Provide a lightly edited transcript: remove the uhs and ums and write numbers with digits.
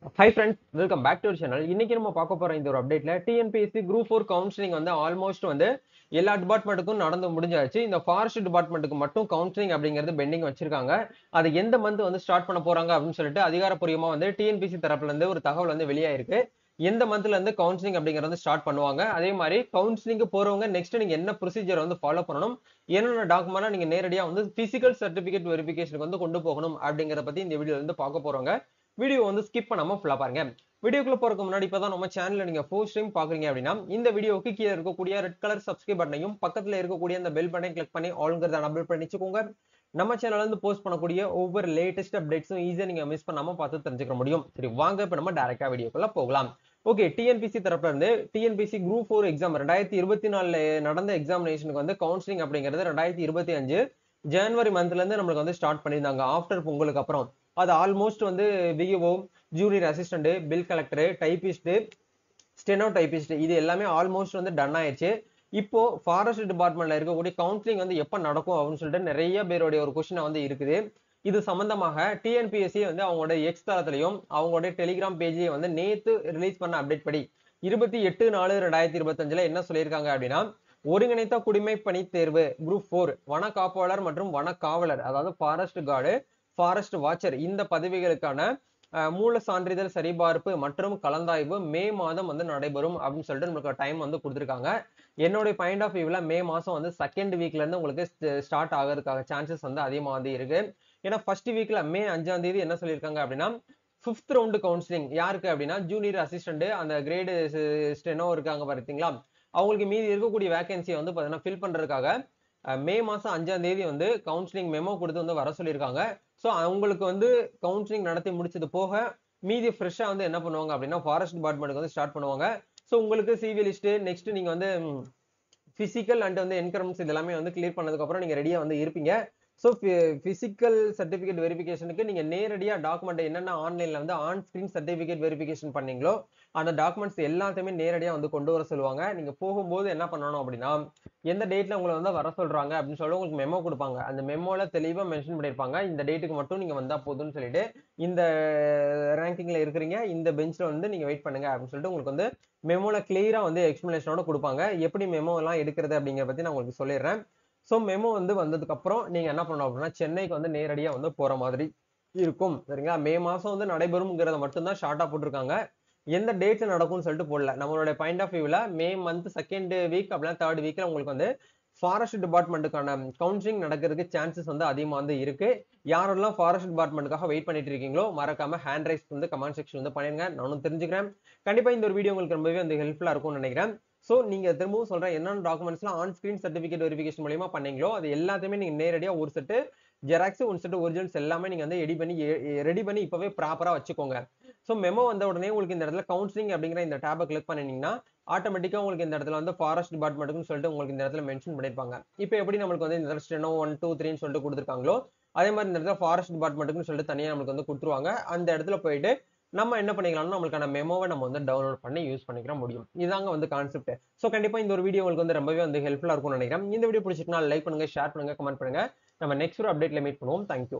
Hi friends, welcome back to our channel. இன்னைக்கு நம்ம பார்க்க போற இந்த ஒரு அப்டேட்ல டிஎன்பிஎஸ்சி குரூப் 4 கவுன்சிலிங் வந்து ஆல்மோஸ்ட் வந்து எல்லா டிபார்ட்மெண்ட்டுக்கும் நடந்து முடிஞ்சாச்சு. இந்த ஃபாரஸ்ட் டிபார்ட்மெண்ட்டுக்கு மட்டும் கவுன்சிலிங் அப்படிங்கிறது பெண்டிங் வச்சிருக்காங்க. அது எந்த மந்த் வந்து ஸ்டார்ட் பண்ண போறாங்க அப்படின்னு சொல்லிட்டு அதிகாரப்பூர்வமா வந்து டிஎன்பிஎஸ்சி தரப்புல இருந்து ஒரு தகவல் வந்து வெளியாயிருக்கு. எந்த மந்த்ல இருந்து கவுன்சிலிங் அப்படிங்கறது ஸ்டார்ட் பண்ணுவாங்க. அதே மாதிரி கவுன்சிலிங் போறவங்க நெக்ஸ்ட் நீங்க என்ன ப்ரொசீஜர் வந்து ஃபாலோ பண்ணணும், என்னென்ன டாக்குமெண்ட் நீங்க நேரடியா வந்து பிசிக்கல் சர்டிபிகேட் வெரிஃபிகேஷனுக்கு வந்து கொண்டு போகணும் அப்படிங்கறத பத்தி இந்த வீடியோல இருந்து பார்க்க போறோங்க. வீடியோ வந்து ஸ்கிப் பண்ணாம ஃபுல்லா பாருங்க. வீடியோக்குள்ள போறதுக்கு முன்னாடி இப்பதான் நம்ம சேனல்ல நீங்க ஃபர்ஸ்ட் டைம் பாக்குறீங்க அப்படின்னா இந்த வீடியோக்கு கீழே இருக்கக்கூடிய ரெட் கலர் சப்ஸ்கிரைப் பட்டனையும் பக்கத்துல இருக்கக்கூடிய அந்த பெல் பட்டனை கிளிக் பண்ணி ஆல்ங்கிறத அனபிள் பண்ணி வச்சுக்கோங்க. நம்ம சேனல்ல இருந்து போஸ்ட் பண்ணக்கூடிய ஒவ்வொரு லேட்டஸ்ட் அப்டேட்ஸும் ஈஸியா நீங்க மிஸ் பண்ணாம பார்த்து தெரிஞ்சுக்க முடியும். சரி வாங்க இப்ப நம்ம டைரக்டா வீடியோக்குள்ள போகலாம். ஓகே, டிஎன்பிசி தரப்புல இருந்து டிஎன்பிசி குரூப் 4 எக்ஸாம் 2024 நடந்த எக்ஸாமினேஷனுக்கு வந்து கவுன்சிலிங் அப்படிங்கிறது 2025 ஜனவரி மந்த்ல இருந்து நம்மளுக்கு வந்து ஸ்டார்ட் பண்ணியிருந்தாங்க. ஆஃப்டர் பொங்கலுக்கு அப்புறம் அது ஆல்மோஸ்ட் வந்து VO, junior assistant, bill collector, typist, steno typist இது எல்லாமே ஆல்மோஸ்ட் வந்து டன் ஆயிடுச்சு. இப்போ ஃபாரஸ்ட் டிபார்ட்மெண்ட்ல இருக்கக்கூடிய கவுன்சிலிங் வந்து எப்ப நடக்கும் அப்படின்னு சொல்லிட்டு நிறைய பேருடைய ஒரு கொஸ்டின் வந்து இருக்குது. இது சம்பந்தமாக டிஎன்பிஎஸ்சி வந்து அவங்களோட எக்ஸ் தளத்திலையும் அவங்களுடைய டெலிகிராம் பேஜையும் வந்து நேத்து ரிலீஸ் பண்ண அப்டேட் படி 28/4/2025 என்ன சொல்லியிருக்காங்க அப்படின்னா, ஒருங்கிணைத்த குடிமை பணி தேர்வு குரூப் 4 வன காப்பாளர் மற்றும் வன காவலர், அதாவது ஃபாரஸ்ட் கார்டு, ஃபாரஸ்ட் வாட்சர் இந்த பதவிகளுக்கான மூல சான்றிதழ் சரிபார்ப்பு மற்றும் கலந்தாய்வு மே மாதம் வந்து நடைபெறும் அப்படின்னு சொல்லிட்டு நமக்கு டைம் வந்து கொடுத்துருக்காங்க. என்னுடைய பாயிண்ட் ஆஃப் வியூல மே மாசம் வந்து செகண்ட் வீக்ல இருந்து உங்களுக்கு ஸ்டார்ட் ஆகிறதுக்காக சான்சஸ் வந்து அதிகமா வந்து இருக்கு. ஏன்னா ஃபர்ஸ்ட் வீக்ல மே 5ஆம் தேதி என்ன சொல்லியிருக்காங்க அப்படின்னா, 5th ரவுண்ட் கவுன்சிலிங் யாருக்கு அப்படின்னா ஜூனியர் அசிஸ்டன்ட் அந்த கிரேடு ஸ்டெனோ இருக்காங்க பார்த்தீங்களா, அவங்களுக்கு மீதி இருக்கக்கூடிய வேகன்சியை வந்து பார்த்தீங்கன்னா ஃபில் பண்றதுக்காக மே மாசம் 5ஆம் தேதி வந்து கவுன்சிலிங் மெமோ கொடுத்து வந்து வர சொல்லியிருக்காங்க. ஸோ அவங்களுக்கு வந்து கவுன்சிலிங் நடத்தி முடிச்சது போக மீதி ஃப்ரெஷ்ஷா வந்து என்ன பண்ணுவாங்க அப்படின்னா ஃபாரஸ்ட் டிபார்ட்மெண்ட்டுக்கு வந்து ஸ்டார்ட் பண்ணுவாங்க. ஸோ உங்களுக்கு சிவி லிஸ்ட் நெக்ஸ்ட் நீங்க வந்து பிசிக்கல் அண்ட் வந்து என்கரன்ஸ் இது எல்லாமே வந்து கிளியர் பண்ணதுக்கு அப்புறம் நீங்க ரெடியா வந்து இருப்பீங்க. ஸோ பிசிக்கல் சர்டிபிகேட் வெரிஃபிகேஷனுக்கு நீங்க நேரடியா டாக்குமெண்ட் என்னென்ன ஆன்லைன்ல வந்து ஆன் ஸ்கிரீன் சர்டிபிகேட் வெரிஃபிகேஷன் பண்ணீங்களோ அந்த டாக்குமெண்ட்ஸ் எல்லாத்தையுமே நேரடியா வந்து கொண்டு வர சொல்லுவாங்க. நீங்க போகும்போது என்ன பண்ணணும் அப்படின்னா, எந்த டேட்ல உங்களை வந்து வர சொல்றாங்க அப்படின்னு சொல்லி உங்களுக்கு மெமோ கொடுப்பாங்க. அந்த மெமோல தெளிவா மென்ஷன் பண்ணிருப்பாங்க, இந்த டேட்டுக்கு மட்டும் நீங்க வந்தா போதும்னு சொல்லிட்டு, இந்த ரேங்கிங்ல இருக்கிறீங்க, இந்த பெஞ்ச்ல வந்து நீங்க வெயிட் பண்ணுங்க அப்படின்னு சொல்லிட்டு உங்களுக்கு வந்து மெமோல கிளியரா வந்து எக்ஸ்பிளனேஷனோட கொடுப்பாங்க. எப்படி மெமோ எல்லாம் எடுக்கிறது அப்படிங்கிற பத்தி நான் உங்களுக்கு சொல்லிடுறேன். ஸோ மெமோ வந்து வந்ததுக்கு அப்புறம் நீங்க என்ன பண்ணணும் அப்படின்னா சென்னைக்கு வந்து நேரடியா வந்து போற மாதிரி இருக்கும். சரிங்களா, மே மாசம் வந்து நடைபெறும்ங்கிறத மட்டும்தான் ஷார்ட்டா போட்டிருக்காங்க. எந்த டேட்ல நடக்கும்னு சொல்லிட்டு போடல. நம்மளுடைய பாயிண்ட் ஆஃப் வியூல மே மந்த் செகண்ட் வீக் அப்படின்னா தேர்ட் வீக்ல உங்களுக்கு வந்து ஃபாரஸ்ட் டிபார்ட்மெண்ட்டுக்கான கவுன்சிலிங் நடக்கிறதுக்கு சான்சஸ் வந்து அதிகமா வந்து இருக்கு. யாரெல்லாம் ஃபாரஸ்ட் டிபார்ட்மெண்ட்டுக்காக வெயிட் பண்ணிட்டு இருக்கீங்களோ மறக்காம ஹேண்ட் ரைஸ் வந்து கமெண்ட் செக்ஷன் வந்து பண்ணிருங்க, நானும் தெரிஞ்சுக்கிறேன். கண்டிப்பா இந்த ஒரு வீடியோ உங்களுக்கு ரொம்பவே வந்து ஹெல்ப்ஃபுல்லா இருக்கும்னு நினைக்கிறேன். சோ நீங்க திரும்பவும் சொல்றேன், என்னென்ன டாக்குமெண்ட்ஸ்லாம் ஆன் ஸ்கிரீன் சர்டிபிகேட் வெரிஃபிகேஷன் மூலமா பண்ணீங்களோ அது எல்லாத்தையுமே நீங்க நேரடியா ஒரு செட்டு ஜெராக்ஸ், ஒரு செட்டு ஒரிஜினல்ஸ் எல்லாமே நீங்க வந்து ரெடி பண்ணி இப்பவே ப்ராப்பரா வச்சுக்கோங்க. சோ மெமோ வந்த உடனே உங்களுக்கு இந்த இடத்துல கவுன்சிலிங் அப்படிங்கிற இந்த டேபை கிளிக் பண்ணினீங்கன்னா ஆட்டோமேட்டிக்கா உங்களுக்கு இந்த இடத்துல வந்து ஃபாரஸ்ட் டிபார்ட்மெண்ட்னு சொல்லிட்டு உங்களுக்கு இந்த இடத்துல மென்ஷன் பண்ணிருப்பாங்க. இப்போ எப்படி நம்மளுக்கு வந்து இந்த இடத்துல ஸ்டெனோ 1 2 3 சொல்லிட்டு கொடுத்துருக்காங்களோ அதே மாதிரி இந்த இடத்துல ஃபாரஸ்ட் டிபார்ட்மெண்ட்னு சொல்லிட்டு தனியா நமக்கு வந்து கொடுத்துருவாங்க. அந்த இடத்துல போயிட்டு நம்ம என்ன பண்ணிக்கலாம்னா நம்மளுக்கான மெமோவை நம்ம வந்து டவுன்லோட் பண்ணி யூஸ் பண்ணிக்கிற முடியும். இதாங்க வந்து கான்செப்ட். சோ கண்டிப்பா இந்த ஒரு வீடியோ உங்களுக்கு வந்து ரொம்பவே வந்து ஹெல்ப்ஃபுல்லா இருக்கும்னு நினைக்கிறேன். இந்த வீடியோ பிடிச்சிருக்கா லைக் பண்ணுங்க, ஷேர் பண்ணுங்க, கமெண்ட் பண்ணுங்க. நம்ம நெக்ஸ்ட் ஒரு அப்டேட்ல மீட் பண்ணுவோம். தேங்க்யூ.